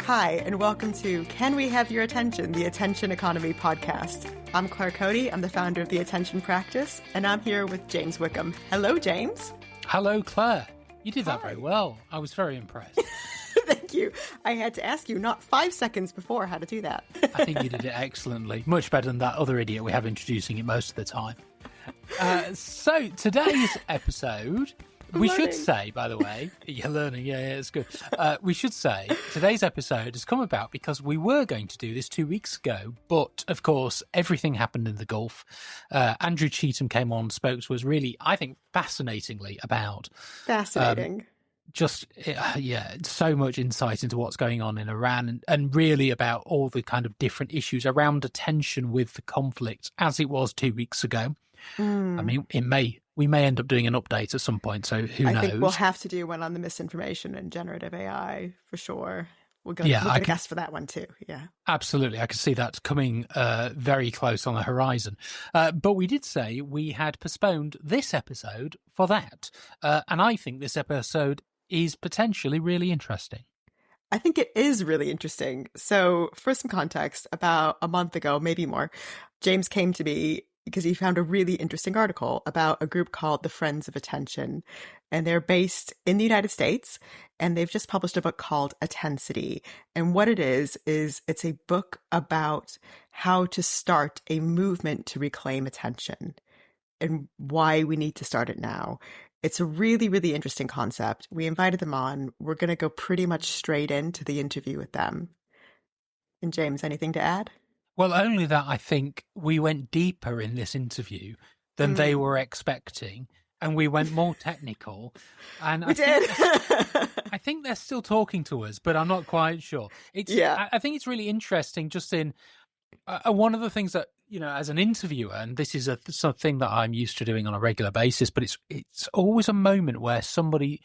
Hi, and welcome to Can We Have Your Attention, the Attention Economy podcast. I'm Claire Coady. I'm the founder of the Attention Practice, and I'm here with James Wickham. Hello, James. Hello, Claire. You did that very well. I was very impressed. Thank you. I had to ask you not 5 seconds before how to do that. I think you did it excellently. Much better than that other idiot we have introducing it most of the time. So today's episode... We should say, by the way, you're learning, yeah, it's good. We should say today's episode has come about because we were going to do this 2 weeks ago, but of course, everything happened in the Gulf. Andrew Cheetham came on, spoke to us really, I think, fascinatingly about... Fascinating. So much insight into what's going on in Iran and really about all the kind of different issues around attention with the conflict as it was 2 weeks ago. I mean, we may end up doing an update at some point, so who knows? I think we'll have to do one on the misinformation and generative AI for sure. We're going to guess for that one too. Yeah, absolutely. I can see that coming very close on the horizon. But we did say we had postponed this episode for that. And I think this episode is potentially really interesting. I think it is really interesting. So for some context, about a month ago, maybe more, James came to me because he found a really interesting article about a group called the Friends of Attention. And they're based in the United States, and they've just published a book called Attensity. And what it is it's a book about how to start a movement to reclaim attention and why we need to start it now. It's a really, really interesting concept. We invited them on. We're going to go pretty much straight into the interview with them. And James, anything to add? Well, only that I think we went deeper in this interview than they were expecting, and we went more technical. And I think they're still talking to us, but I'm not quite sure. I think it's really interesting just in one of the things that, you know, as an interviewer, and this is something that I'm used to doing on a regular basis, but it's always a moment where somebody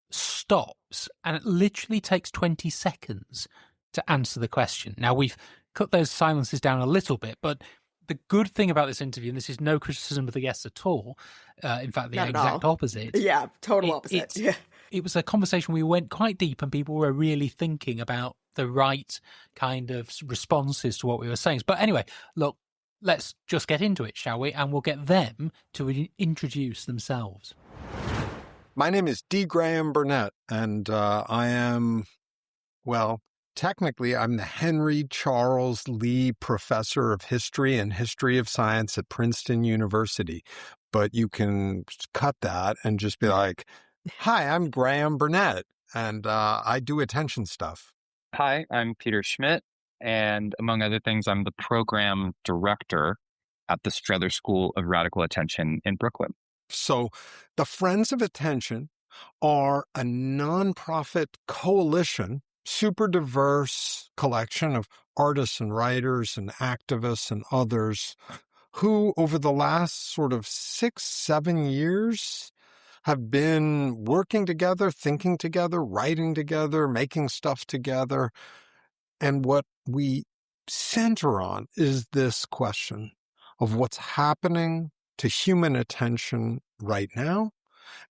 stops and it literally takes 20 seconds to answer the question. Now, we've cut those silences down a little bit, but the good thing about this interview, and this is no criticism of the guests at all, in fact, the exact opposite. Yeah, total opposite. It was a conversation we went quite deep and people were really thinking about the right kind of responses to what we were saying. But anyway, look, let's just get into it, shall we? And we'll get them to introduce themselves. My name is D. Graham Burnett, and I am, technically, I'm the Henry Charles Lee Professor of History and History of Science at Princeton University. But you can cut that and just be like, hi, I'm Graham Burnett, and I do attention stuff. Hi, I'm Peter Schmidt, and among other things, I'm the program director at the Strother School of Radical Attention in Brooklyn. So the Friends of Attention are a nonprofit coalition, super diverse collection of artists and writers and activists and others who over the last sort of 6-7 years have been working together, thinking together, writing together, making stuff together. And what we center on is this question of what's happening to human attention right now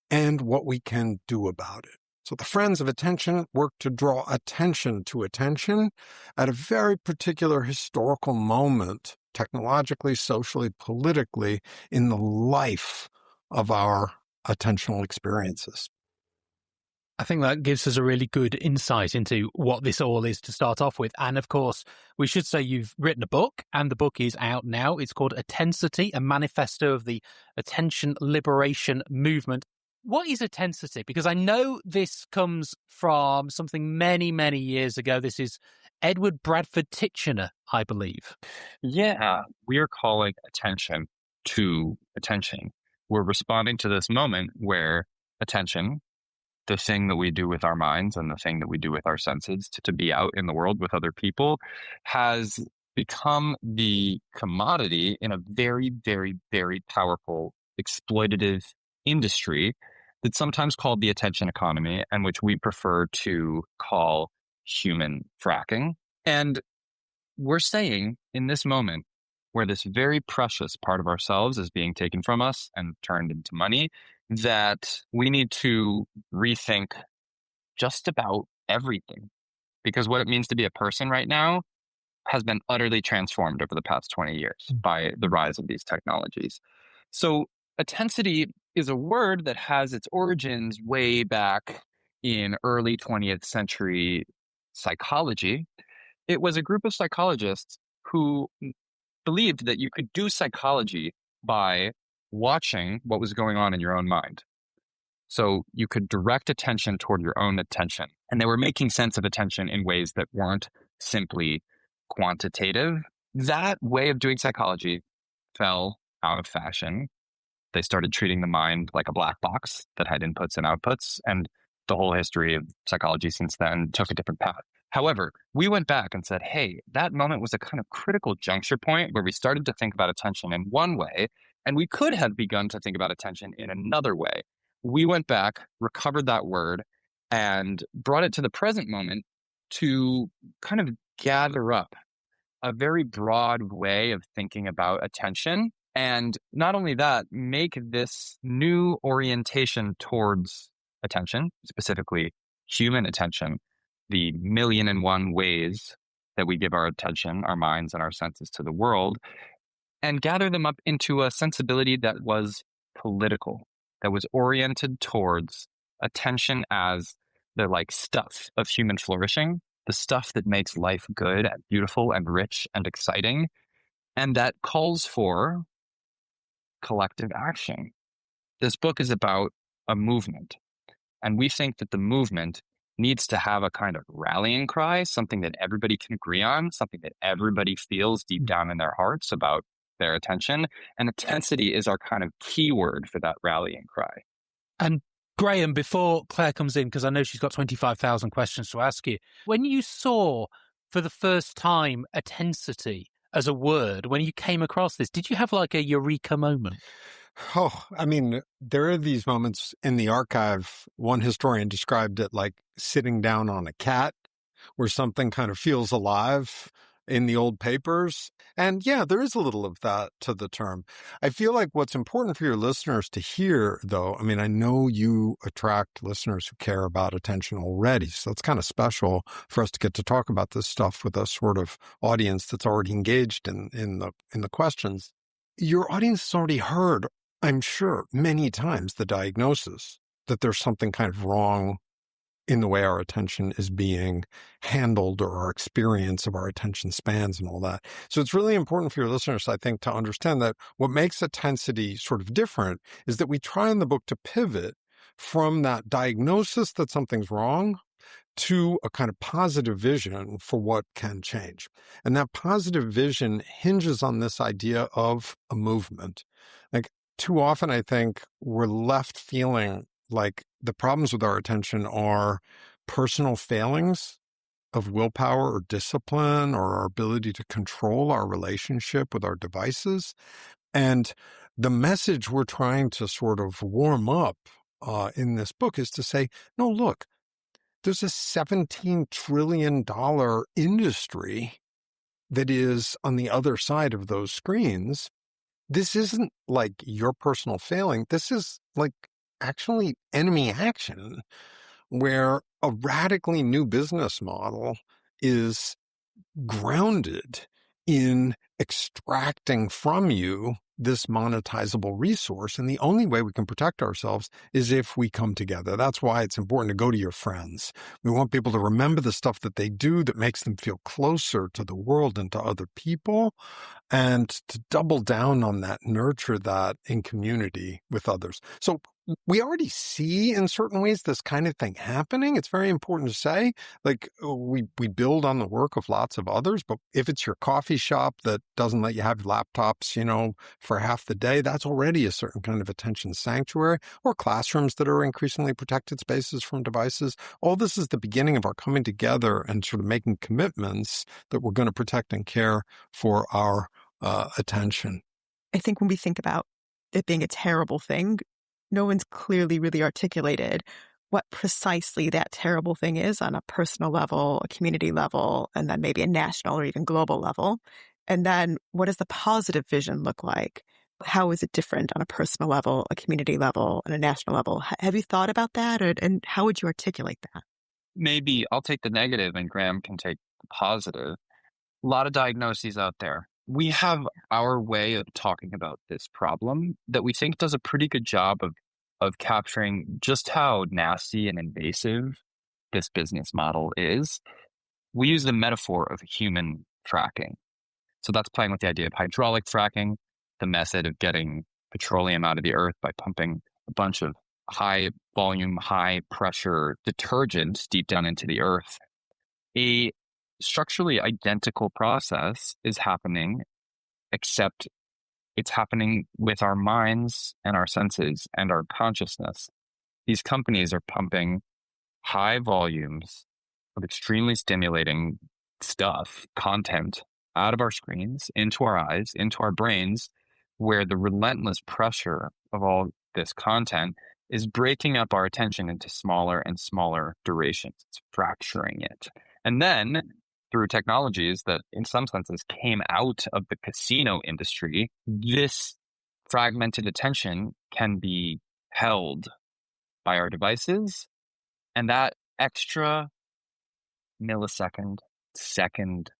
and what we can do about it. So the Friends of Attention work to draw attention to attention at a very particular historical moment, technologically, socially, politically, in the life of our attentional experiences. I think that gives us a really good insight into what this all is to start off with. And of course, we should say you've written a book, and the book is out now. It's called Attensity, a Manifesto of the Attention Liberation Movement. What is Attensity? Because I know this comes from something many, many years ago. This is Edward Bradford Titchener, I believe. Yeah, we are calling attention to attention. We're responding to this moment where attention, the thing that we do with our minds and the thing that we do with our senses to be out in the world with other people, has become the commodity in a very, very, very powerful exploitative industry that's sometimes called the attention economy, and which we prefer to call human fracking. And we're saying in this moment where this very precious part of ourselves is being taken from us and turned into money, that we need to rethink just about everything because what it means to be a person right now has been utterly transformed over the past 20 years by the rise of these technologies. So attensity is a word that has its origins way back in early 20th century psychology. It was a group of psychologists who believed that you could do psychology by watching what was going on in your own mind. So you could direct attention toward your own attention. And they were making sense of attention in ways that weren't simply quantitative. That way of doing psychology fell out of fashion. They started treating the mind like a black box that had inputs and outputs, and the whole history of psychology since then took a different path. However, we went back and said, hey, that moment was a kind of critical juncture point where we started to think about attention in one way, and we could have begun to think about attention in another way. We went back, recovered that word, and brought it to the present moment to kind of gather up a very broad way of thinking about attention. And not only that, make this new orientation towards attention, specifically human attention, the 1,000,001 ways that we give our attention, our minds, and our senses to the world, and gather them up into a sensibility that was political, that was oriented towards attention as the stuff of human flourishing, the stuff that makes life good and beautiful and rich and exciting, and that calls for collective action. This book is about a movement, and we think that the movement needs to have a kind of rallying cry, something that everybody can agree on, something that everybody feels deep down in their hearts about their attention. And attensity is our kind of keyword for that rallying cry. And Graham, before Claire comes in, because I know she's got 25,000 questions to ask you, when you saw for the first time attensity as a word, when you came across this, did you have like a eureka moment? Oh, I mean, there are these moments in the archive. One historian described it like sitting down on a cat, where something kind of feels alive in the old papers. And yeah, there is a little of that to the term. I feel like what's important for your listeners to hear, though, I mean, I know you attract listeners who care about attention already, so it's kind of special for us to get to talk about this stuff with a sort of audience that's already engaged in the questions. Your audience has already heard, I'm sure, many times the diagnosis that there's something kind of wrong in the way our attention is being handled, or our experience of our attention spans and all that. So it's really important for your listeners, I think, to understand that what makes attensity sort of different is that we try in the book to pivot from that diagnosis that something's wrong to a kind of positive vision for what can change. And that positive vision hinges on this idea of a movement. Like, too often, I think we're left feeling like the problems with our attention are personal failings of willpower or discipline, or our ability to control our relationship with our devices. And the message we're trying to sort of warm up in this book is to say, no, look, there's a $17 trillion industry that is on the other side of those screens. This isn't like your personal failing. This is like actually enemy action, where a radically new business model is grounded in extracting from you this monetizable resource. And the only way we can protect ourselves is if we come together. That's why it's important to go to your friends. We want people to remember the stuff that they do that makes them feel closer to the world and to other people, and to double down on that, nurture that in community with others. So we already see in certain ways this kind of thing happening. It's very important to say, like, we build on the work of lots of others, but if it's your coffee shop that doesn't let you have laptops, for half the day, that's already a certain kind of attention sanctuary, or classrooms that are increasingly protected spaces from devices. All this is the beginning of our coming together and sort of making commitments that we're going to protect and care for our attention. I think when we think about it being a terrible thing, no one's clearly really articulated what precisely that terrible thing is on a personal level, a community level, and then maybe a national or even global level. And then what does the positive vision look like? How is it different on a personal level, a community level, and a national level? Have you thought about that? And how would you articulate that? maybe I'll take the negative and Graham can take the positive. A lot of diagnoses out there. We have our way of talking about this problem that we think does a pretty good job of capturing just how nasty and invasive this business model is. We use the metaphor of human fracking. So that's playing with the idea of hydraulic fracking, the method of getting petroleum out of the earth by pumping a bunch of high volume, high pressure detergent deep down into the earth. A structurally identical process is happening, except it's happening with our minds and our senses and our consciousness. These companies are pumping high volumes of extremely stimulating stuff, content, out of our screens, into our eyes, into our brains, where the relentless pressure of all this content is breaking up our attention into smaller and smaller durations. It's fracturing it. And then through technologies that in some senses came out of the casino industry, this fragmented attention can be held by our devices. And that extra millisecond, second,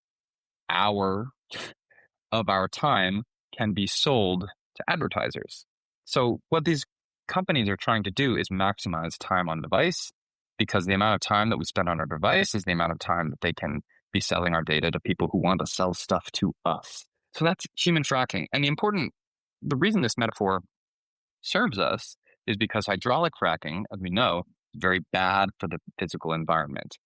hour of our time can be sold to advertisers. So what these companies are trying to do is maximize time on device, because the amount of time that we spend on our device is the amount of time that they can be selling our data to people who want to sell stuff to us. So that's human fracking. And the reason this metaphor serves us is because hydraulic fracking, as we know, is very bad for the physical environment.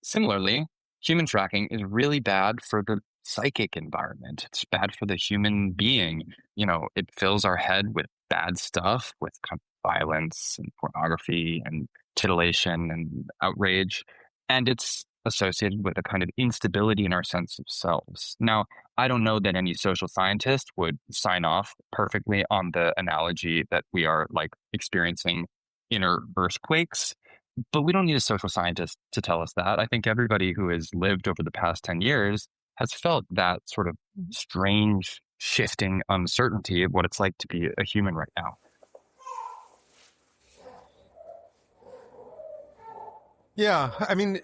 Similarly, human fracking is really bad for the psychic environment. It's bad for the human being. It fills our head with bad stuff, with violence and pornography and titillation and outrage. And it's associated with a kind of instability in our sense of selves. Now, I don't know that any social scientist would sign off perfectly on the analogy that we are like experiencing inner earthquakes. But we don't need a social scientist to tell us that. I think everybody who has lived over the past 10 years has felt that sort of strange shifting uncertainty of what it's like to be a human right now. Yeah. I mean,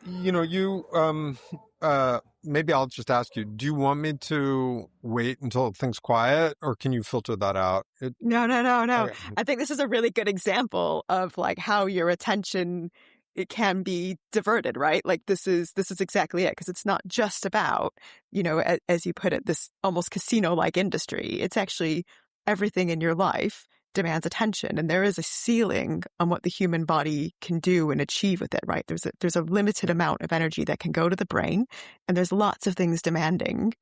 maybe I'll just ask you, do you want me to wait until things quiet, or can you filter that out? No. Okay. I think this is a really good example of like how your attention, it can be diverted, right? Like this is exactly it, because it's not just about, as you put it, this almost casino-like industry. It's actually everything in your life demands attention, and there is a ceiling on what the human body can do and achieve with it, right? There's a limited amount of energy that can go to the brain, and there's lots of things demanding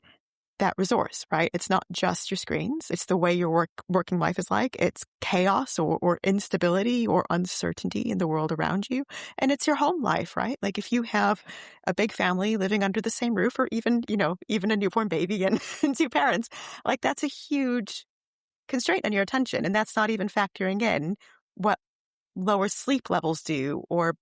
that resource, right? It's not just your screens. It's the way your working life is like. It's chaos or instability or uncertainty in the world around you. And it's your home life, right? Like if you have a big family living under the same roof, or even a newborn baby and two parents, like that's a huge constraint on your attention. And that's not even factoring in what lower sleep levels do, or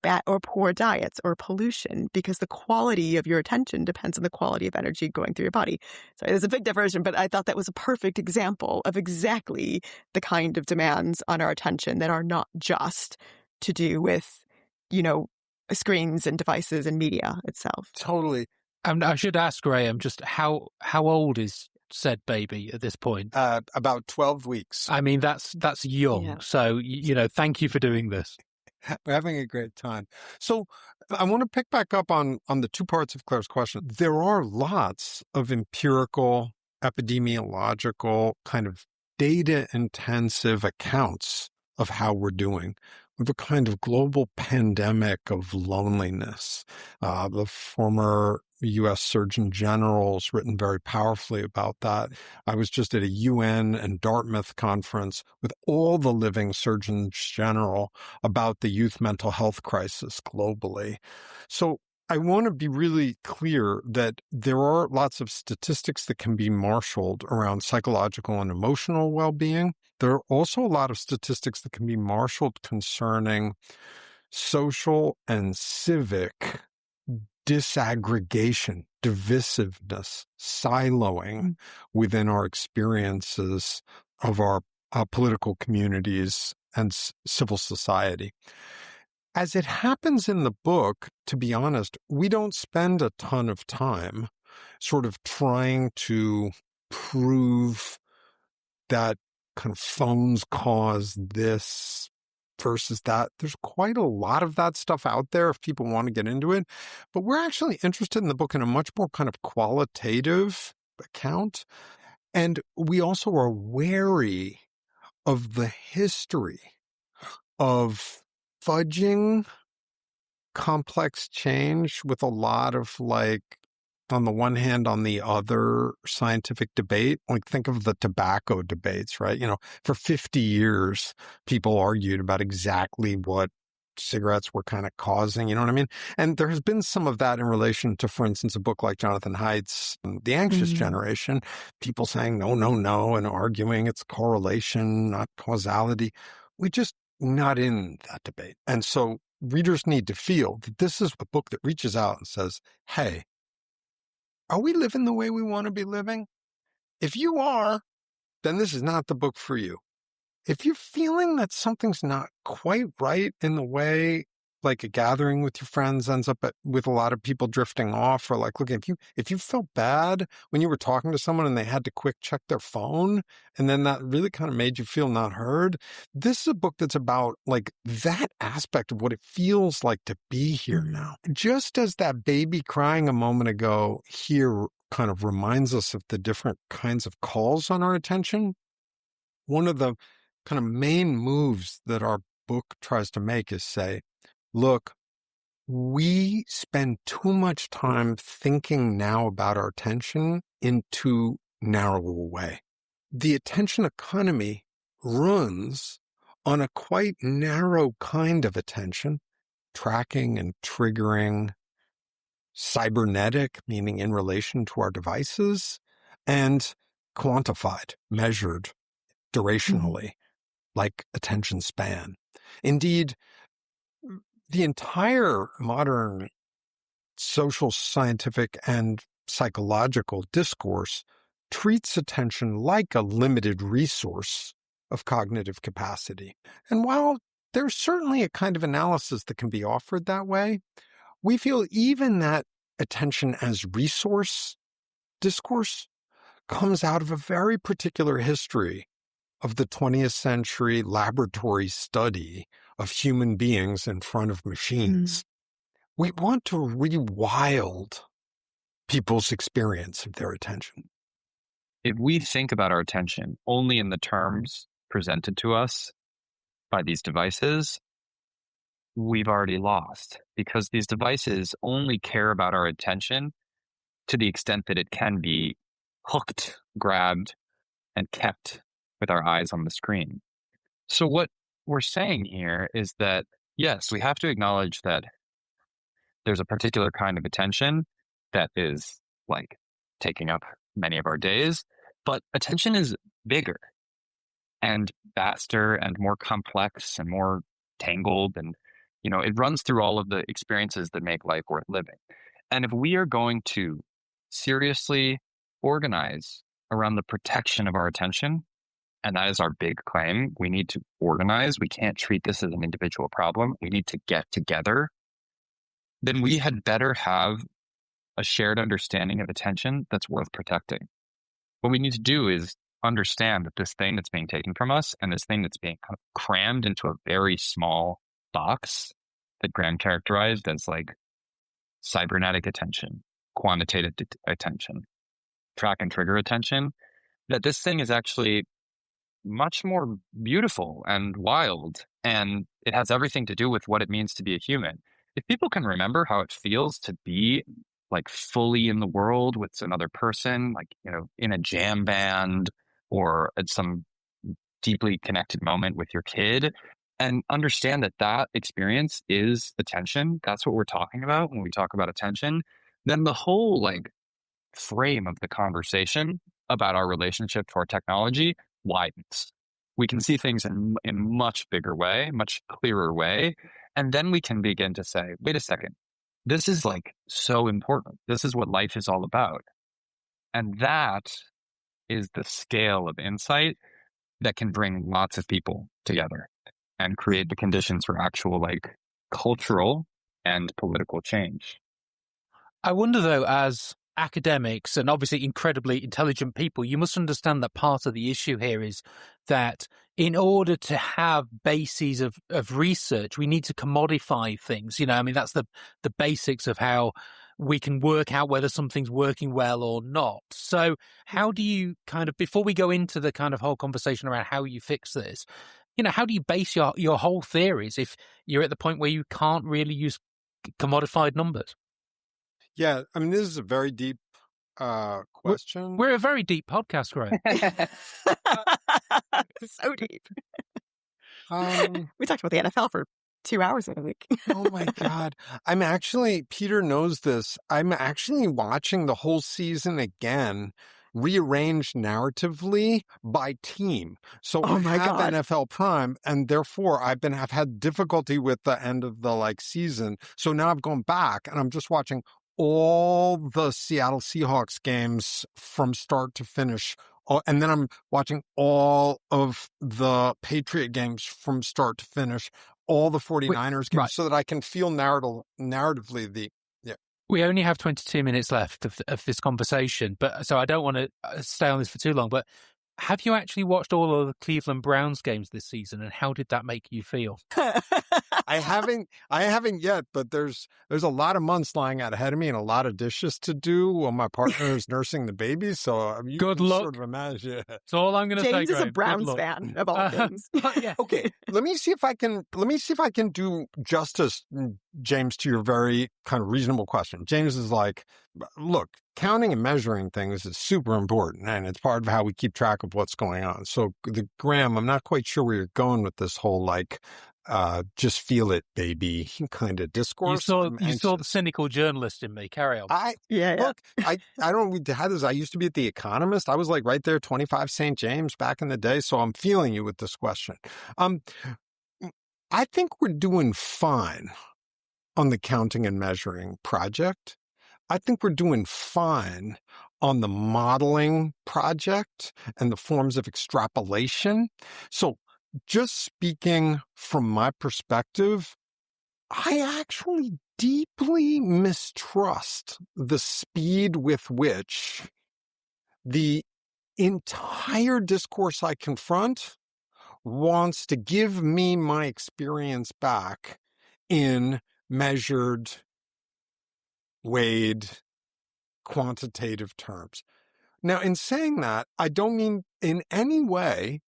poor diets, or pollution, because the quality of your attention depends on the quality of energy going through your body. Sorry, there's a big diversion, but I thought that was a perfect example of exactly the kind of demands on our attention that are not just to do with, screens and devices and media itself. Totally. I should ask Graham, just how old is said baby at this point? About 12 weeks. I mean, that's young. Yeah. So, thank you for doing this. We're having a great time. So I want to pick back up on the two parts of Claire's question. There are lots of empirical, epidemiological, kind of data-intensive accounts of how we're doing. We have a kind of global pandemic of loneliness. The former U.S. Surgeon General's written very powerfully about that. I was just at a UN and Dartmouth conference with all the living Surgeons General about the youth mental health crisis globally. So I want to be really clear that there are lots of statistics that can be marshaled around psychological and emotional well-being. There are also a lot of statistics that can be marshaled concerning social and civic disaggregation, divisiveness, siloing within our experiences of our political communities and civil society. as it happens in the book, to be honest, we don't spend a ton of time sort of trying to prove that kind of phones cause this versus that. There's quite a lot of that stuff out there if people want to get into it. But we're actually interested in the book in a much more kind of qualitative account. And we also are wary of the history of fudging complex change with a lot of like, on the one hand, on the other scientific debate. Like think of the tobacco debates, right? For 50 years, people argued about exactly what cigarettes were kind of causing, you know what I mean? And there has been some of that in relation to, for instance, a book like Jonathan Haidt's The Anxious Generation, people saying no, no, no, and arguing it's correlation, not causality. We're just not in that debate. And so readers need to feel that this is a book that reaches out and says, hey, are we living the way we want to be living? If you are, then this is not the book for you. If you're feeling that something's not quite right in the way, like a gathering with your friends ends up with a lot of people drifting off, or like, look, if you felt bad when you were talking to someone and they had to quick check their phone, and then that really kind of made you feel not heard, this is a book that's about like that aspect of what it feels like to be here now. Just as that baby crying a moment ago here kind of reminds us of the different kinds of calls on our attention, one of the kind of main moves that our book tries to make is say, look, we spend too much time thinking now about our attention in too narrow a way. The attention economy runs on a quite narrow kind of attention, tracking and triggering, cybernetic, meaning in relation to our devices, and quantified, measured durationally, like attention span. Indeed, the entire modern social, scientific, and psychological discourse treats attention like a limited resource of cognitive capacity. And while there's certainly a kind of analysis that can be offered that way, we feel even that attention as resource discourse comes out of a very particular history of the 20th century laboratory study of human beings in front of machines. We want to rewild people's experience of their attention. If we think about our attention only in the terms presented to us by these devices, we've already lost, because these devices only care about our attention to the extent that it can be hooked, grabbed, and kept with our eyes on the screen. So what we're saying here is that, yes, we have to acknowledge that there's a particular kind of attention that is like taking up many of our days, but attention is bigger and vaster and more complex and more tangled, and it runs through all of the experiences that make life worth living. And if we are going to seriously organize around the protection of our attention, and that is our big claim, we need to organize. We can't treat this as an individual problem. We need to get together. Then we had better have a shared understanding of attention that's worth protecting. What we need to do is understand that this thing that's being taken from us and this thing that's being kind of crammed into a very small box that Graham characterized as like cybernetic attention, quantitative attention, track and trigger attention, that this thing is actually much more beautiful and wild, and it has everything to do with what it means to be a human. If people can remember how it feels to be like fully in the world with another person, like, in a jam band or at some deeply connected moment with your kid, and understand that that experience is attention, that's what we're talking about when we talk about attention, then the whole like frame of the conversation about our relationship to our technology widens. We can see things in much bigger way, much clearer way. And then we can begin to say, wait a second, this is like so important. This is what life is all about. And that is the scale of insight that can bring lots of people together and create the conditions for actual like cultural and political change. I wonder, though, as academics and obviously incredibly intelligent people, you must understand that part of the issue here is that in order to have bases of research, we need to commodify things. I mean, that's the basics of how we can work out whether something's working well or not. So how do you kind of, before we go into the kind of whole conversation around how you fix this, how do you base your whole theories if you're at the point where you can't really use commodified numbers? Yeah, I mean, this is a very deep question. We're a very deep podcast, right? So deep. We talked about the NFL for 2 hours in a week. Oh my God. Peter knows this. I'm actually watching the whole season again, rearranged narratively by team. So I have NFL Prime, and therefore I've had difficulty with the end of the season. So now I've gone back and I'm just watching all the Seattle Seahawks games from start to finish. And then I'm watching all of the Patriot games from start to finish, all the 49ers games, so that I can feel narratively We only have 22 minutes left of this conversation, so I don't want to stay on this for too long, but have you actually watched all of the Cleveland Browns games this season, and how did that make you feel? I haven't yet, but there's a lot of months lying out ahead of me and a lot of dishes to do while my partner is nursing the baby. So you good luck. Sort of imagine. That's all I'm going to say. James is a Browns fan of all things. Yeah. Okay, let me see if I can do justice, James, to your very kind of reasonable question. James is like, look, counting and measuring things is super important, and it's part of how we keep track of what's going on. So, Graham, I'm not quite sure where you're going with this whole just feel it, baby, kind of discourse. You saw the cynical journalist in me. Carry on. Look, I don't had this. I used to be at The Economist. I was right there, 25 St. James back in the day. So I'm feeling you with this question. I think we're doing fine on the counting and measuring project. I think we're doing fine on the modeling project and the forms of extrapolation. So just speaking from my perspective, I actually deeply mistrust the speed with which the entire discourse I confront wants to give me my experience back in measured, weighed, quantitative terms. Now, in saying that, I don't mean in any way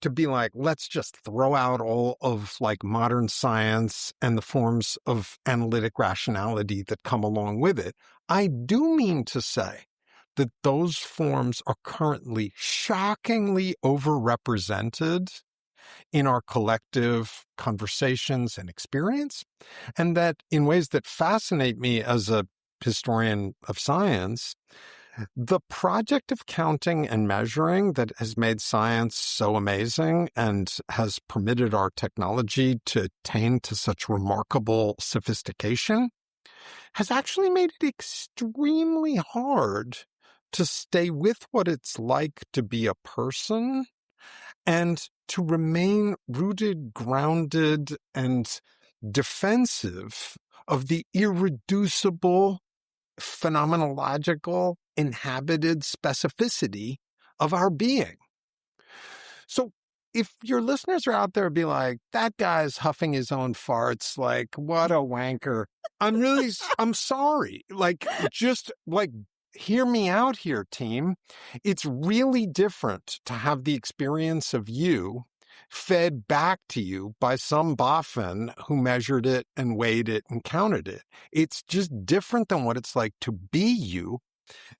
to be let's just throw out all of modern science and the forms of analytic rationality that come along with it. I do mean to say that those forms are currently shockingly overrepresented in our collective conversations and experience, and that in ways that fascinate me as a historian of science, the project of counting and measuring that has made science so amazing and has permitted our technology to attain to such remarkable sophistication has actually made it extremely hard to stay with what it's like to be a person and to remain rooted, grounded, and defensive of the irreducible, phenomenological, inhabited specificity of our being. So if your listeners are out there be that guy's huffing his own farts, what a wanker. I'm sorry. Hear me out here, team. It's really different to have the experience of you fed back to you by some boffin who measured it and weighed it and counted it. It's just different than what it's like to be you.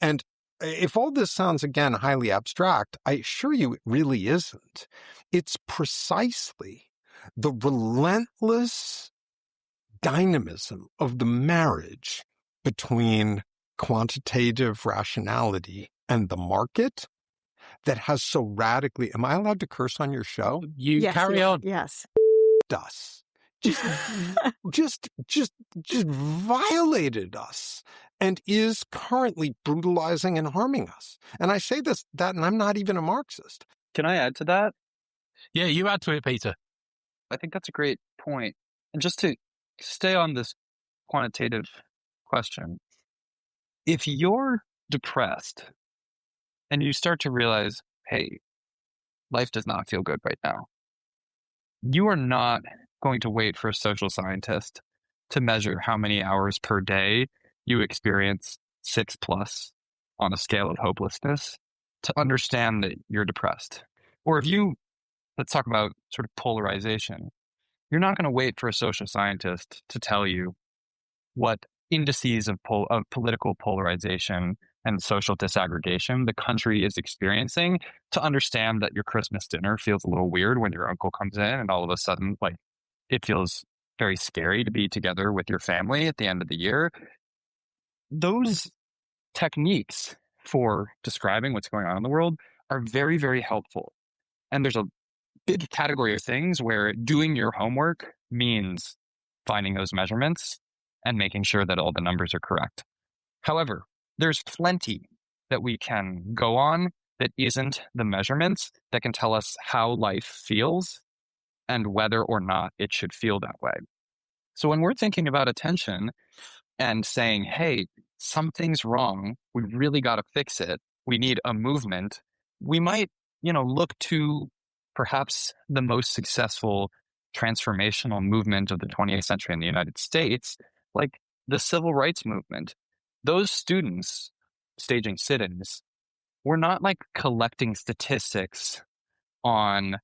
And if all this sounds, again, highly abstract, I assure you it really isn't. It's precisely the relentless dynamism of the marriage between quantitative rationality and the market that has so radically, am I allowed to curse on your show? Yes, carry on. Yes. Us. Just violated us and is currently brutalizing and harming us. And I say that, and I'm not even a Marxist. Can I add to that? Yeah, you add to it, Peter. I think that's a great point. And just to stay on this quantitative question. If you're depressed and you start to realize, hey, life does not feel good right now, you are not going to wait for a social scientist to measure how many hours per day you experience 6+ on a scale of hopelessness to understand that you're depressed. Or if you, let's talk about sort of polarization. You're not going to wait for a social scientist to tell you what indices of political polarization and social disaggregation the country is experiencing to understand that your Christmas dinner feels a little weird when your uncle comes in and all of a sudden, like, it feels very scary to be together with your family at the end of the year. Those techniques for describing what's going on in the world are very, very helpful. And there's a big category of things where doing your homework means finding those measurements and making sure that all the numbers are correct. However, there's plenty that we can go on that isn't the measurements that can tell us how life feels and whether or not it should feel that way. So when we're thinking about attention and saying, hey, something's wrong, we really got to fix it, we need a movement, we might, look to perhaps the most successful transformational movement of the 20th century in the United States, like the civil rights movement. Those students staging sit-ins were not like collecting statistics on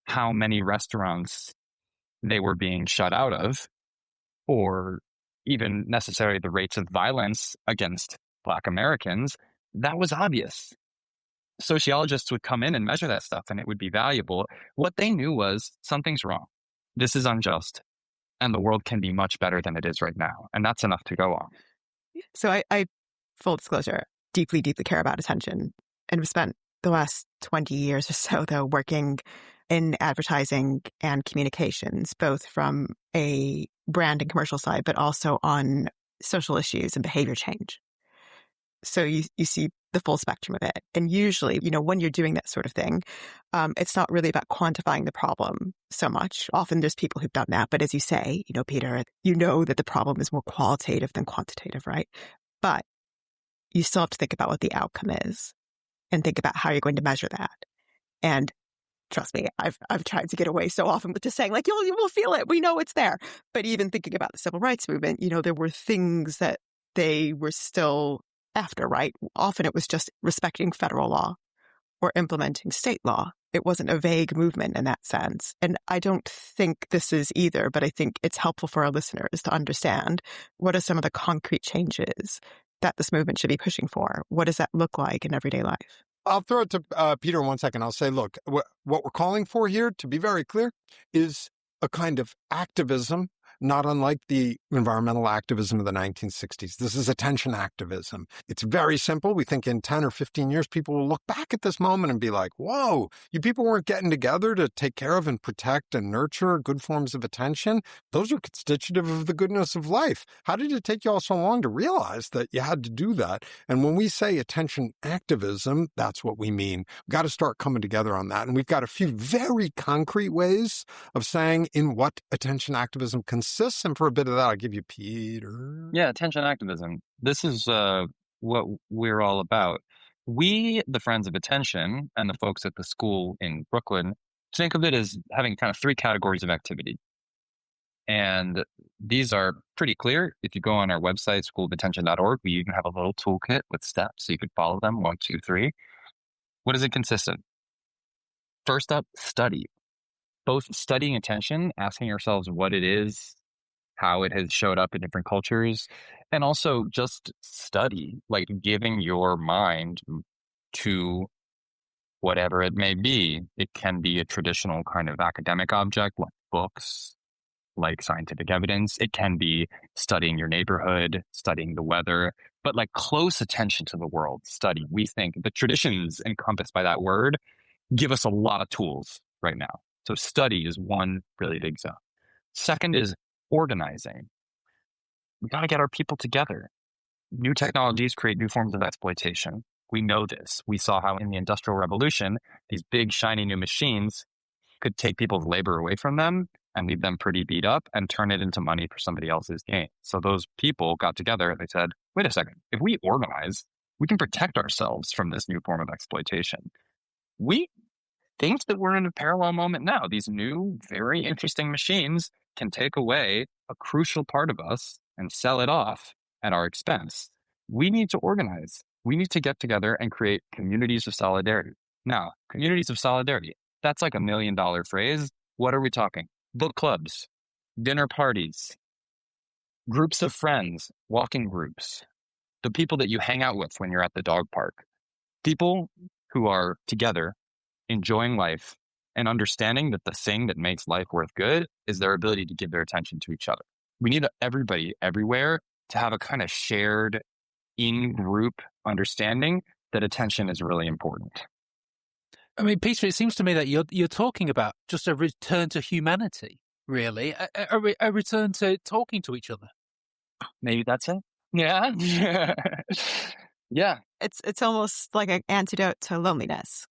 how many restaurants they were being shut out of, or even necessarily the rates of violence against Black Americans. That was obvious. Sociologists would come in and measure that stuff and it would be valuable. What they knew was something's wrong. This is unjust. And the world can be much better than it is right now. And that's enough to go on. So I full disclosure, deeply, deeply care about attention, and have spent the last 20 years or so, though, working in advertising and communications, both from a brand and commercial side, but also on social issues and behavior change. So you see the full spectrum of it. And usually, when you're doing that sort of thing, it's not really about quantifying the problem so much. Often there's people who've done that. But as you say, Peter, that the problem is more qualitative than quantitative, right? But you still have to think about what the outcome is and think about how you're going to measure that. And trust me, I've tried to get away so often with just saying, like, you will feel it. We know it's there. But even thinking about the civil rights movement, there were things that they were still after, right? Often it was just respecting federal law or implementing state law. It wasn't a vague movement in that sense. And I don't think this is either, but I think it's helpful for our listeners to understand what are some of the concrete changes that this movement should be pushing for. What does that look like in everyday life? I'll throw it to Peter in 1 second. I'll say, look, what we're calling for here, to be very clear, is a kind of activism, not unlike the environmental activism of the 1960s. This is attention activism. It's very simple. We think in 10 or 15 years, people will look back at this moment and be like, whoa, you people weren't getting together to take care of and protect and nurture good forms of attention. Those are constitutive of the goodness of life. How did it take you all so long to realize that you had to do that? And when we say attention activism, that's what we mean. We've got to start coming together on that. And we've got a few very concrete ways of saying in what attention activism consists. And for a bit of that, I'll give you Peter. Yeah, attention activism. This is what we're all about. We, the Friends of Attention, and the folks at the school in Brooklyn, think of it as having kind of 3 categories of activity. And these are pretty clear. If you go on our website, schoolofattention.org, we even have a little toolkit with steps so you could follow them, 1, 2, 3. What does it consist of? First up, study. Both studying attention, asking ourselves what it is, how it has showed up in different cultures, and also just study, like giving your mind to whatever it may be. It can be a traditional kind of academic object like books, like scientific evidence. It can be studying your neighborhood, studying the weather, but like close attention to the world, study. We think the traditions encompassed by that word give us a lot of tools right now. So study is one really big zone. Second is organizing. We got to get our people together. New technologies create new forms of exploitation. We know this. We saw how in the Industrial Revolution, these big, shiny new machines could take people's labor away from them and leave them pretty beat up and turn it into money for somebody else's gain. So those people got together and they said, wait a second, if we organize, we can protect ourselves from this new form of exploitation. We think that we're in a parallel moment now. These new, very interesting machines can take away a crucial part of us and sell it off at our expense. We need to organize. We need to get together and create communities of solidarity. Now, communities of solidarity, that's like $1 million phrase. What are we talking? Book clubs, dinner parties, groups of friends, walking groups, the people that you hang out with when you're at the dog park, people who are together enjoying life and understanding that the thing that makes life worth good is their ability to give their attention to each other. We need everybody everywhere to have a kind of shared in-group understanding that attention is really important. I mean, Peter, it seems to me that you're talking about just a return to humanity, really, a return to talking to each other. Maybe that's it. Yeah. Yeah. It's almost like an antidote to loneliness.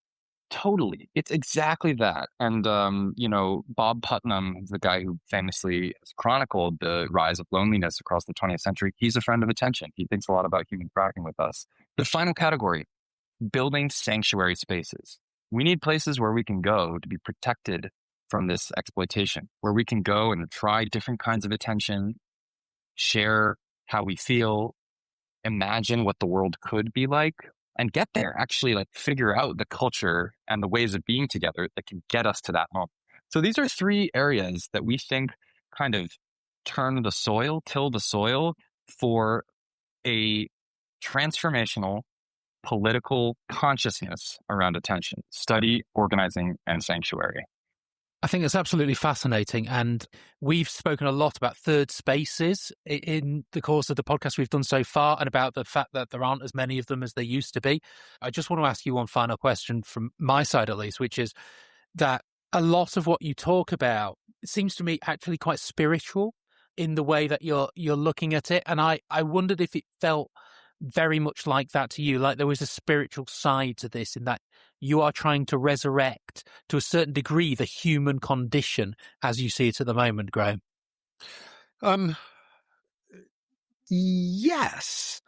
Totally. It's exactly that. And, Bob Putnam, the guy who famously chronicled the rise of loneliness across the 20th century, he's a friend of attention. He thinks a lot about human fracking with us. The final category, building sanctuary spaces. We need places where we can go to be protected from this exploitation, where we can go and try different kinds of attention, share how we feel, imagine what the world could be like, and get there, actually figure out the culture and the ways of being together that can get us to that moment. So these are 3 areas that we think kind of till the soil for a transformational political consciousness around attention, study, organizing, and sanctuary. I think it's absolutely fascinating. And we've spoken a lot about third spaces in the course of the podcast we've done so far, and about the fact that there aren't as many of them as there used to be. I just want to ask you one final question from my side, at least, which is that a lot of what you talk about seems to me actually quite spiritual in the way that you're looking at it. And I wondered if it felt very much like that to you, like there was a spiritual side to this, in that you are trying to resurrect to a certain degree the human condition as you see it at the moment, Graham. Yes.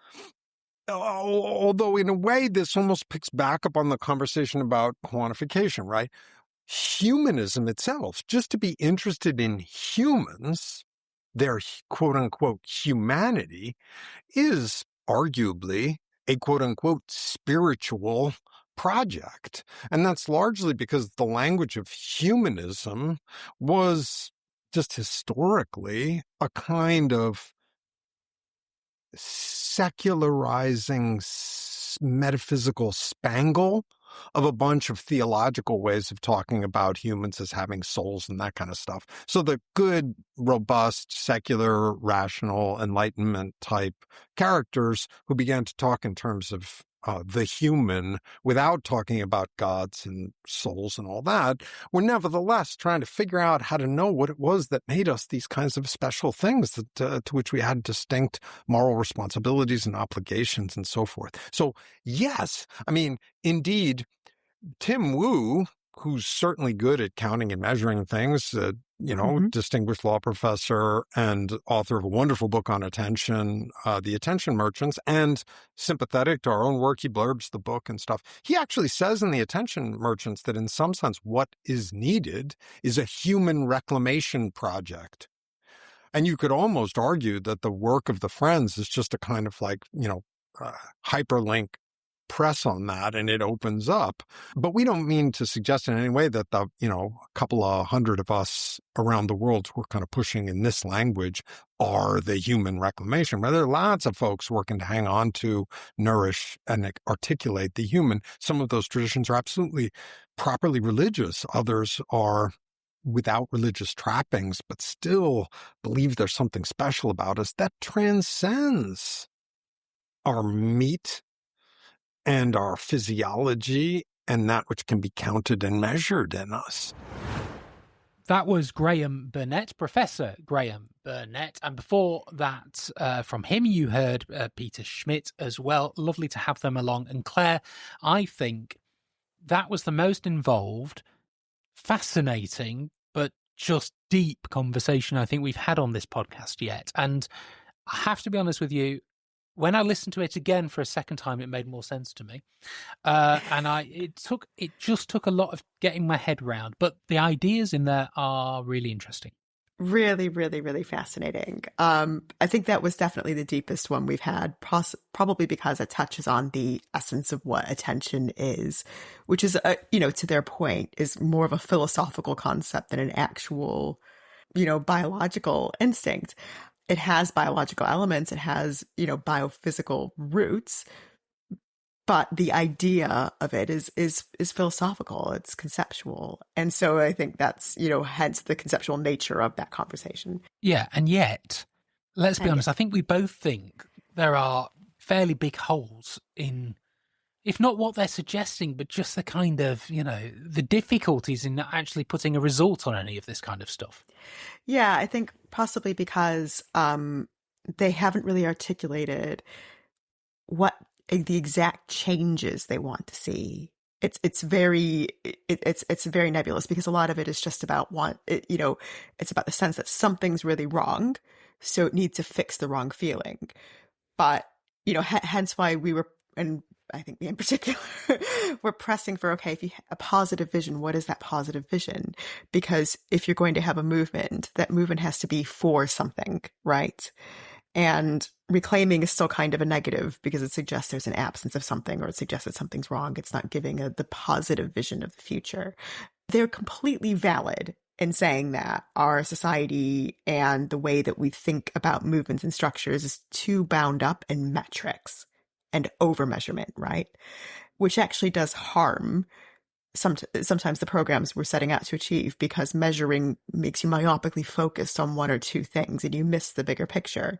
Although in a way, this almost picks back up on the conversation about quantification, right? Humanism itself, just to be interested in humans, their quote-unquote humanity, is arguably a quote-unquote spiritual project. And that's largely because the language of humanism was just historically a kind of secularizing metaphysical spangle of a bunch of theological ways of talking about humans as having souls and that kind of stuff. So the good, robust, secular, rational, Enlightenment type characters who began to talk in terms of the human without talking about gods and souls and all that were nevertheless trying to figure out how to know what it was that made us these kinds of special things that, to which we had distinct moral responsibilities and obligations and so forth. So yes, I mean, indeed, Tim Wu, who's certainly good at counting and measuring things, distinguished law professor and author of a wonderful book on attention, The Attention Merchants, and sympathetic to our own work, he blurbs the book and stuff. He actually says in The Attention Merchants that in some sense what is needed is a human reclamation project. And you could almost argue that the work of the Friends is just a kind of hyperlink press on that, and it opens up. But we don't mean to suggest in any way that a couple of hundred of us around the world who are kind of pushing in this language are the human reclamation. But there are lots of folks working to hang on to, nourish, and articulate the human. Some of those traditions are absolutely properly religious. Others are without religious trappings, but still believe there's something special about us that transcends our meat and our physiology and that which can be counted and measured in us. That was Graham Burnett, Professor Graham Burnett. And before that, from him, you heard Peter Schmidt as well. Lovely to have them along. And Claire, I think that was the most involved, fascinating, but just deep conversation I think we've had on this podcast yet. And I have to be honest with you, when I listened to it again for a second time, it made more sense to me. And it just took a lot of getting my head round. But the ideas in there are really interesting. Really, really, really fascinating. I think that was definitely the deepest one we've had, probably because it touches on the essence of what attention is, which is, to their point, is more of a philosophical concept than an actual, biological instinct. It has biological elements. It has, biophysical roots. But the idea of it is philosophical. It's conceptual. And so I think that's, hence the conceptual nature of that conversation. Yeah. And yet, let's be honest, I think we both think there are fairly big holes in, if not what they're suggesting, but just the kind of, the difficulties in actually putting a result on any of this kind of stuff. Yeah, I think possibly because they haven't really articulated what the exact changes they want to see. It's very nebulous, because a lot of it is just about it's about the sense that something's really wrong, so it needs to fix the wrong feeling. But hence why we were, and I think me in particular, we're pressing for, okay, if you have a positive vision, what is that positive vision? Because if you're going to have a movement, that movement has to be for something, right? And reclaiming is still kind of a negative, because it suggests there's an absence of something, or it suggests that something's wrong. It's not giving the positive vision of the future. They're completely valid in saying that our society and the way that we think about movements and structures is too bound up in metrics and over measurement, right? Which actually does harm sometimes the programs we're setting out to achieve, because measuring makes you myopically focused on one or two things and you miss the bigger picture.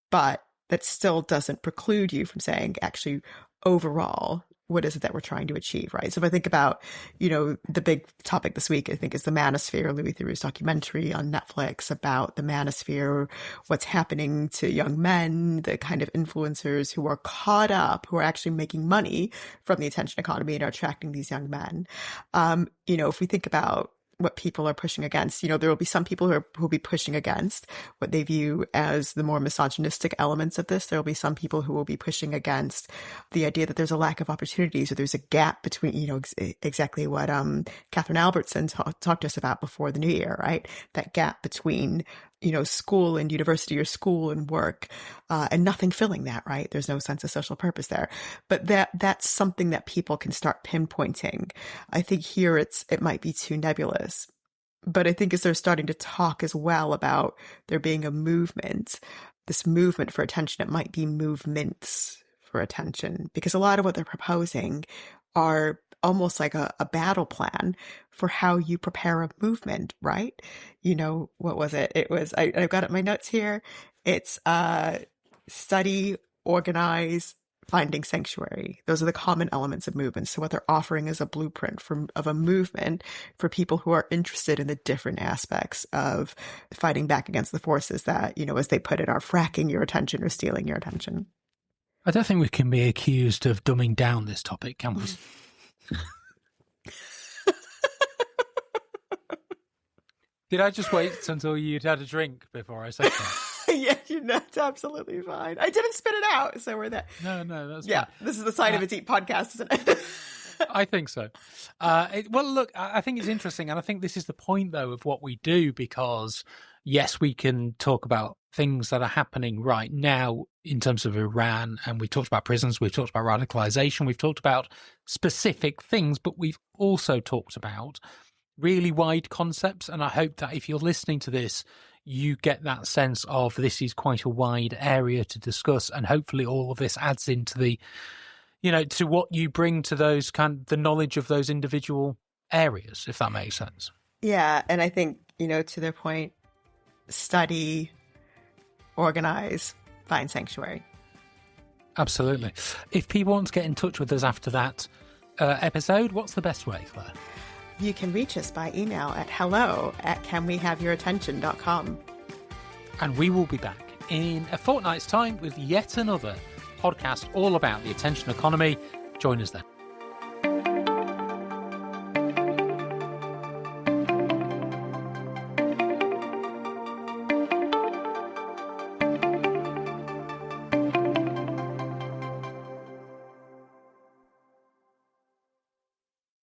But that still doesn't preclude you from saying, actually, overall, what is it that we're trying to achieve, right? So if I think about, the big topic this week, I think, is the Manosphere, Louis Theroux's documentary on Netflix about the Manosphere, what's happening to young men, the kind of influencers who are caught up, who are actually making money from the attention economy and are attracting these young men. If we think about what people are pushing against, there will be some people who will be pushing against what they view as the more misogynistic elements of this. There will be some people who will be pushing against the idea that there's a lack of opportunities, or there's a gap between, exactly what Catherine Albertson talked to us about before the new year, right? That gap between, school and university, or school and work, and nothing filling that, right? There's no sense of social purpose there. But that's something that people can start pinpointing. I think here it might be too nebulous. But I think as they're starting to talk as well about there being a movement, this movement for attention, it might be movements for attention, because a lot of what they're proposing are almost like a battle plan for how you prepare a movement, right? What was it? It was, I've got it in my notes here. It's study, organize, finding sanctuary. Those are the common elements of movement. So what they're offering is a blueprint of a movement for people who are interested in the different aspects of fighting back against the forces that, as they put it, are fracking your attention or stealing your attention. I don't think we can be accused of dumbing down this topic, can we? Did I just wait until you'd had a drink before I said that? Yeah, that's absolutely fine. I didn't spit it out, so we're there. No, that's yeah. Fine. This is the sign of a deep podcast, isn't it? I think so. Well, look, I think it's interesting, and I think this is the point, though, of what we do, because yes, we can talk about things that are happening right now in terms of Iran, and we talked about prisons, we've talked about radicalization, we've talked about specific things, but we've also talked about really wide concepts. And I hope that if you're listening to this, you get that sense of this is quite a wide area to discuss, and hopefully all of this adds into the, to what you bring to those the knowledge of those individual areas, if that makes sense. Yeah, and I think, to their point, study, organize, find sanctuary. Absolutely. If people want to get in touch with us after that episode, what's the best way, Claire? You can reach us by email at hello@canwehaveyourattention.com. And we will be back in a fortnight's time with yet another podcast all about the attention economy. Join us then.